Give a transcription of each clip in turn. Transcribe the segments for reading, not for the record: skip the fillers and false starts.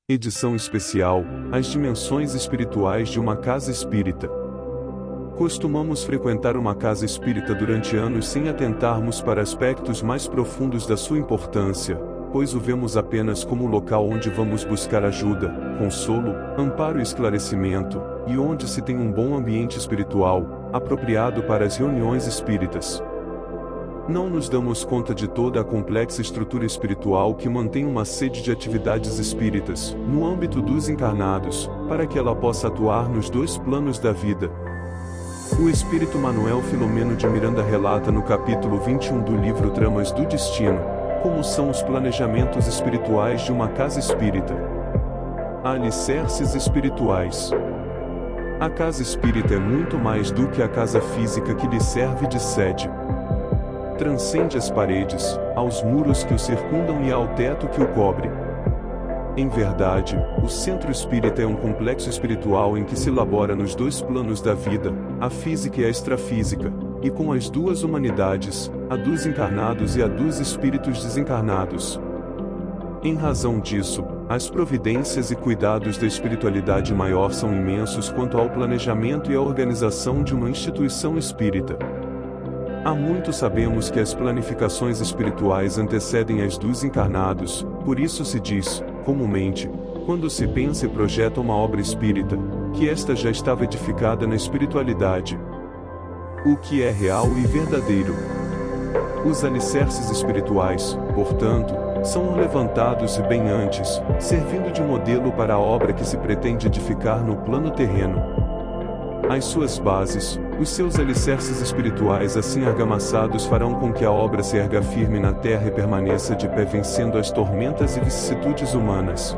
Edição especial: As dimensões espirituais de uma casa espírita. Costumamos frequentar uma casa espírita durante anos sem atentarmos para aspectos mais profundos da sua importância, pois o vemos apenas como o local onde vamos buscar ajuda, consolo, amparo e esclarecimento, e onde se tem um bom ambiente espiritual, apropriado para as reuniões espíritas. Não nos damos conta de toda a complexa estrutura espiritual que mantém uma sede de atividades espíritas, no âmbito dos encarnados, para que ela possa atuar nos dois planos da vida. O espírito Manuel Filomeno de Miranda relata no capítulo 21 do livro Tramas do Destino, como são os planejamentos espirituais de uma casa espírita. Alicerces espirituais. A casa espírita é muito mais do que a casa física que lhe serve de sede. Transcende as paredes, aos muros que o circundam e ao teto que o cobre. Em verdade, o centro espírita é um complexo espiritual em que se elabora nos dois planos da vida, a física e a extrafísica, e com as duas humanidades, a dos encarnados e a dos espíritos desencarnados. Em razão disso, as providências e cuidados da espiritualidade maior são imensos quanto ao planejamento e à organização de uma instituição espírita. Há muito sabemos que as planificações espirituais antecedem as dos encarnados, por isso se diz, comumente, quando se pensa e projeta uma obra espírita, que esta já estava edificada na espiritualidade. O que é real e verdadeiro. Os alicerces espirituais, portanto, são levantados bem antes, servindo de modelo para a obra que se pretende edificar no plano terreno. As suas bases, os seus alicerces espirituais assim argamassados farão com que a obra se erga firme na terra e permaneça de pé vencendo as tormentas e vicissitudes humanas.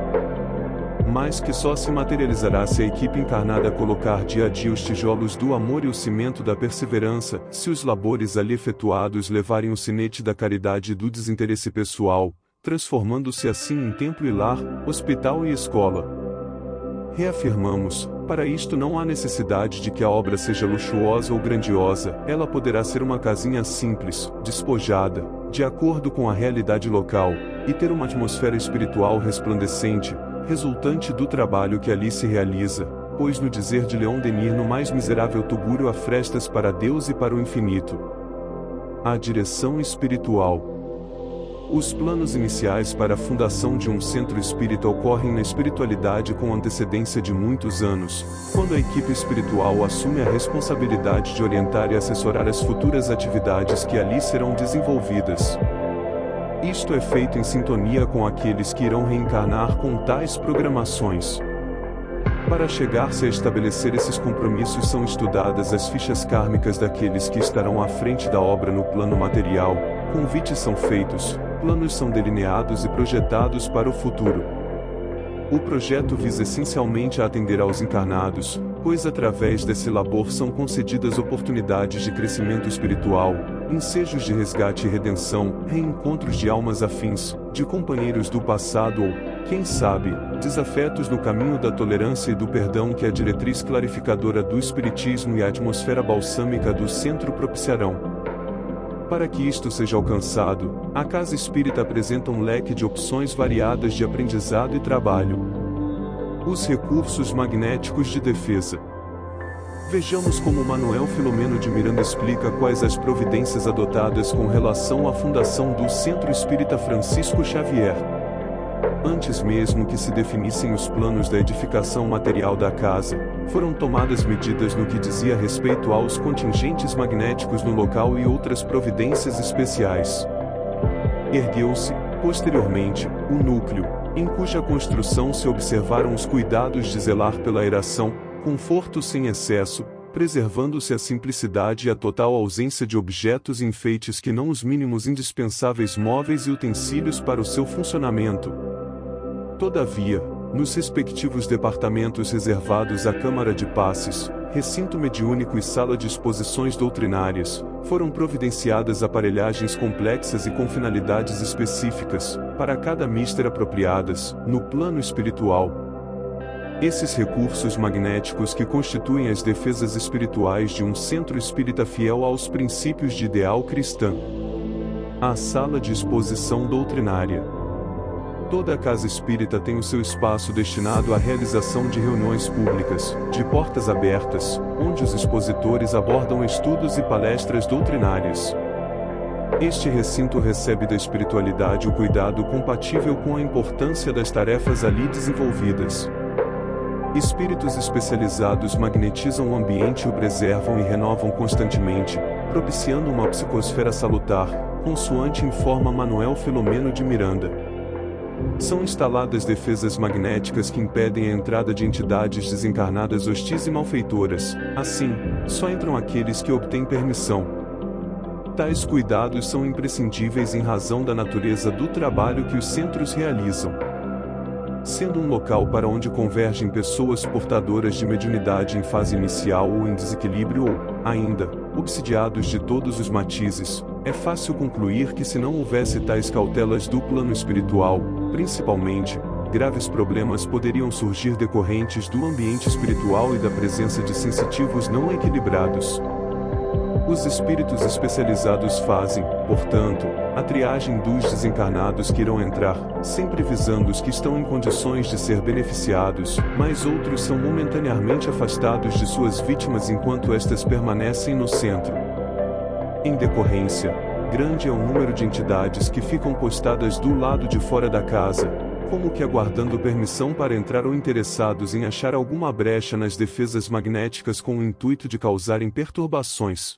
Mas que só se materializará se a equipe encarnada colocar dia a dia os tijolos do amor e o cimento da perseverança, se os labores ali efetuados levarem o sinete da caridade e do desinteresse pessoal, transformando-se assim em templo e lar, hospital e escola. Reafirmamos, para isto não há necessidade de que a obra seja luxuosa ou grandiosa, ela poderá ser uma casinha simples, despojada, de acordo com a realidade local, e ter uma atmosfera espiritual resplandecente, resultante do trabalho que ali se realiza, pois no dizer de Leon Denis no mais miserável tugúrio há frestas para Deus e para o infinito. A direção espiritual. Os planos iniciais para a fundação de um centro espírita ocorrem na espiritualidade com antecedência de muitos anos, quando a equipe espiritual assume a responsabilidade de orientar e assessorar as futuras atividades que ali serão desenvolvidas. Isto é feito em sintonia com aqueles que irão reencarnar com tais programações. Para chegar-se a estabelecer esses compromissos são estudadas as fichas kármicas daqueles que estarão à frente da obra no plano material, convites são feitos, planos são delineados e projetados para o futuro. O projeto visa essencialmente a atender aos encarnados, pois através desse labor são concedidas oportunidades de crescimento espiritual, ensejos de resgate e redenção, reencontros de almas afins, de companheiros do passado ou, quem sabe, desafetos no caminho da tolerância e do perdão que a diretriz clarificadora do Espiritismo e a atmosfera balsâmica do centro propiciarão. Para que isto seja alcançado, a Casa Espírita apresenta um leque de opções variadas de aprendizado e trabalho. Os recursos magnéticos de defesa. Vejamos como Manuel Filomeno de Miranda explica quais as providências adotadas com relação à fundação do Centro Espírita Francisco Xavier. Antes mesmo que se definissem os planos da edificação material da casa, foram tomadas medidas no que dizia respeito aos contingentes magnéticos no local e outras providências especiais. Ergueu-se, posteriormente, o núcleo, em cuja construção se observaram os cuidados de zelar pela aeração, conforto sem excesso, preservando-se a simplicidade e a total ausência de objetos e enfeites que não os mínimos indispensáveis móveis e utensílios para o seu funcionamento. Todavia, nos respectivos departamentos reservados à Câmara de Passes, recinto mediúnico e sala de exposições doutrinárias, foram providenciadas aparelhagens complexas e com finalidades específicas, para cada mister apropriadas, no plano espiritual. Esses recursos magnéticos que constituem as defesas espirituais de um centro espírita fiel aos princípios de ideal cristã. A sala de exposição doutrinária. Toda a casa espírita tem o seu espaço destinado à realização de reuniões públicas, de portas abertas, onde os expositores abordam estudos e palestras doutrinárias. Este recinto recebe da espiritualidade o cuidado compatível com a importância das tarefas ali desenvolvidas. Espíritos especializados magnetizam o ambiente e o preservam e renovam constantemente, propiciando uma psicosfera salutar, consoante informa Manuel Filomeno de Miranda. São instaladas defesas magnéticas que impedem a entrada de entidades desencarnadas hostis e malfeitoras. Assim, só entram aqueles que obtêm permissão. Tais cuidados são imprescindíveis em razão da natureza do trabalho que os centros realizam. Sendo um local para onde convergem pessoas portadoras de mediunidade em fase inicial ou em desequilíbrio ou, ainda, obsidiados de todos os matizes, é fácil concluir que se não houvesse tais cautelas do plano espiritual, principalmente, graves problemas poderiam surgir decorrentes do ambiente espiritual e da presença de sensitivos não equilibrados. Os espíritos especializados fazem, portanto, a triagem dos desencarnados que irão entrar, sempre visando os que estão em condições de ser beneficiados, mas outros são momentaneamente afastados de suas vítimas enquanto estas permanecem no centro. Em decorrência, grande é o número de entidades que ficam postadas do lado de fora da casa, como que aguardando permissão para entrar ou interessados em achar alguma brecha nas defesas magnéticas com o intuito de causarem perturbações.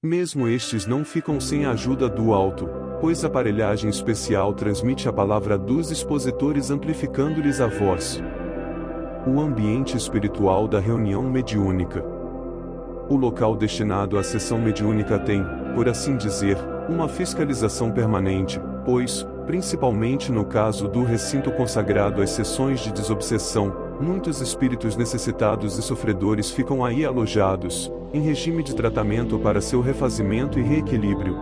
Mesmo estes não ficam sem a ajuda do alto, pois a aparelhagem especial transmite a palavra dos expositores amplificando-lhes a voz. O ambiente espiritual da reunião mediúnica. O local destinado à sessão mediúnica tem, por assim dizer, uma fiscalização permanente, pois, principalmente no caso do recinto consagrado às sessões de desobsessão, muitos espíritos necessitados e sofredores ficam aí alojados, em regime de tratamento para seu refazimento e reequilíbrio.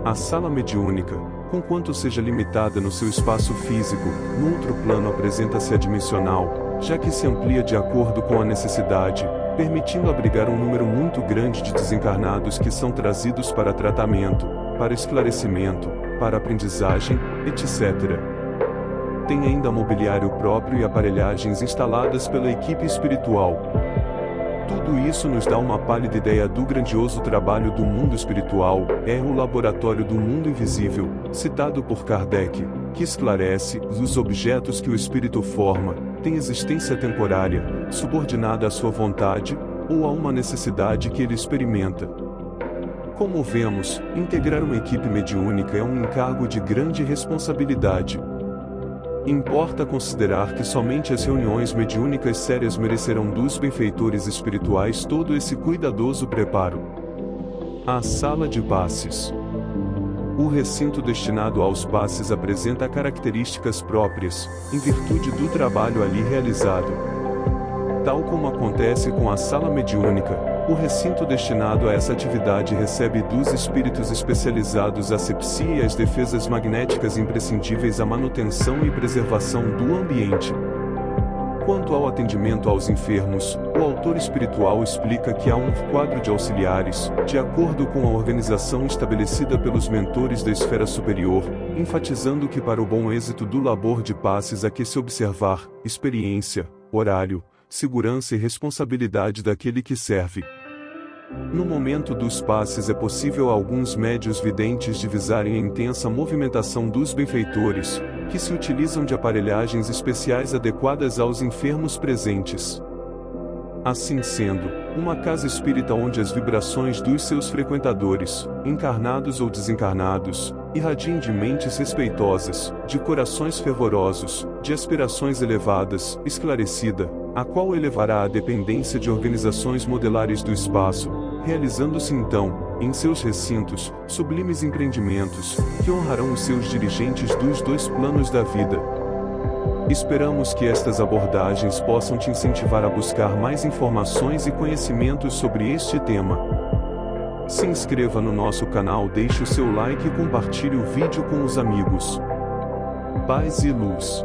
A sala mediúnica, conquanto seja limitada no seu espaço físico, no outro plano apresenta-se adimensional, já que se amplia de acordo com a necessidade, permitindo abrigar um número muito grande de desencarnados que são trazidos para tratamento, para esclarecimento, para aprendizagem, etc. Tem ainda mobiliário próprio e aparelhagens instaladas pela equipe espiritual. Tudo isso nos dá uma pálida ideia do grandioso trabalho do mundo espiritual, é o laboratório do mundo invisível, citado por Kardec, que esclarece, os objetos que o espírito forma, têm existência temporária, subordinada à sua vontade, ou a uma necessidade que ele experimenta. Como vemos, integrar uma equipe mediúnica é um encargo de grande responsabilidade. Importa considerar que somente as reuniões mediúnicas sérias merecerão dos benfeitores espirituais todo esse cuidadoso preparo. A sala de passes. O recinto destinado aos passes apresenta características próprias, em virtude do trabalho ali realizado. Tal como acontece com a sala mediúnica, o recinto destinado a essa atividade recebe dos espíritos especializados a asepsia e as defesas magnéticas imprescindíveis à manutenção e preservação do ambiente. Quanto ao atendimento aos enfermos, o autor espiritual explica que há um quadro de auxiliares, de acordo com a organização estabelecida pelos mentores da esfera superior, enfatizando que para o bom êxito do labor de passes há que se observar experiência, horário, segurança e responsabilidade daquele que serve. No momento dos passes é possível a alguns médios videntes divisarem a intensa movimentação dos benfeitores, que se utilizam de aparelhagens especiais adequadas aos enfermos presentes. Assim sendo, uma casa espírita onde as vibrações dos seus frequentadores, encarnados ou desencarnados, irradiem de mentes respeitosas, de corações fervorosos, de aspirações elevadas, esclarecida, a qual elevará a dependência de organizações modelares do espaço, realizando-se então, em seus recintos, sublimes empreendimentos, que honrarão os seus dirigentes dos dois planos da vida. Esperamos que estas abordagens possam te incentivar a buscar mais informações e conhecimentos sobre este tema. Se inscreva no nosso canal, deixe o seu like e compartilhe o vídeo com os amigos. Paz e luz.